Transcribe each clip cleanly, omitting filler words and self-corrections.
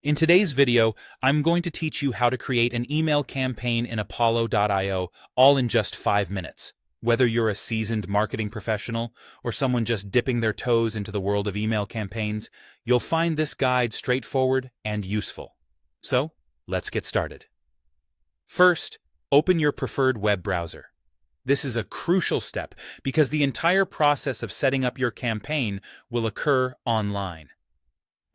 In today's video, I'm going to teach you how to create an email campaign in Apollo.io all in just 5 minutes. Whether you're a seasoned marketing professional or someone just dipping their toes into the world of email campaigns, you'll find this guide straightforward and useful. So, let's get started. First, open your preferred web browser. This is a crucial step because the entire process of setting up your campaign will occur online.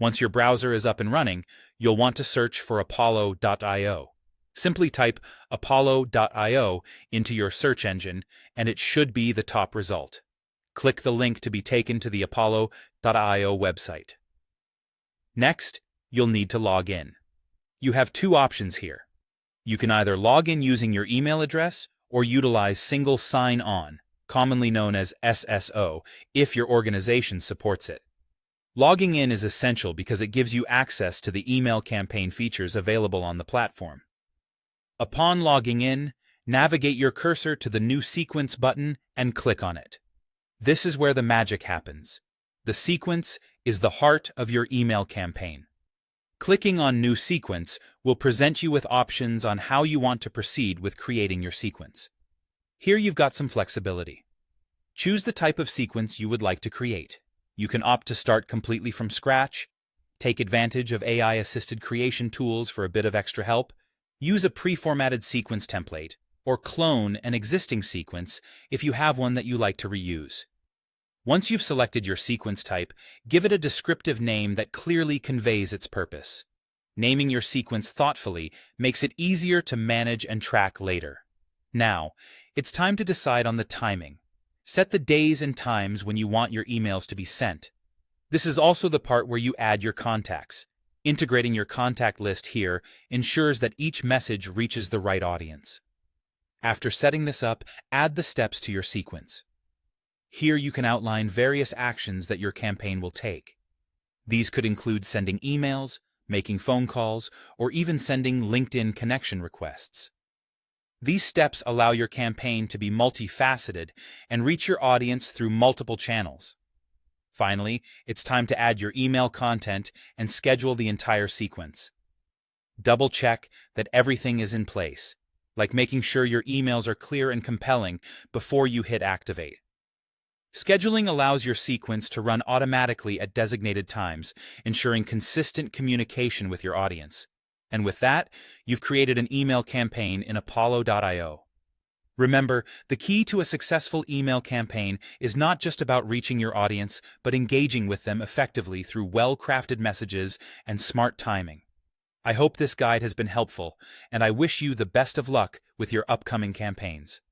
Once your browser is up and running, you'll want to search for Apollo.io. Simply type Apollo.io into your search engine, and it should be the top result. Click the link to be taken to the Apollo.io website. Next, you'll need to log in. You have two options here. You can either log in using your email address or utilize Single Sign-On, commonly known as SSO, if your organization supports it. Logging in is essential because it gives you access to the email campaign features available on the platform. Upon logging in, navigate your cursor to the New Sequence button and click on it. This is where the magic happens. The sequence is the heart of your email campaign. Clicking on New Sequence will present you with options on how you want to proceed with creating your sequence. Here you've got some flexibility. Choose the type of sequence you would like to create. You can opt to start completely from scratch, take advantage of AI-assisted creation tools for a bit of extra help, use a pre-formatted sequence template, or clone an existing sequence if you have one that you like to reuse. Once you've selected your sequence type, give it a descriptive name that clearly conveys its purpose. Naming your sequence thoughtfully makes it easier to manage and track later. Now, it's time to decide on the timing. Set the days and times when you want your emails to be sent. This is also the part where you add your contacts. Integrating your contact list here ensures that each message reaches the right audience. After setting this up, add the steps to your sequence. Here you can outline various actions that your campaign will take. These could include sending emails, making phone calls, or even sending LinkedIn connection requests. These steps allow your campaign to be multifaceted and reach your audience through multiple channels. Finally, it's time to add your email content and schedule the entire sequence. Double-check that everything is in place, like making sure your emails are clear and compelling before you hit activate. Scheduling allows your sequence to run automatically at designated times, ensuring consistent communication with your audience. And with that, you've created an email campaign in Apollo.io. Remember, the key to a successful email campaign is not just about reaching your audience, but engaging with them effectively through well-crafted messages and smart timing. I hope this guide has been helpful, and I wish you the best of luck with your upcoming campaigns.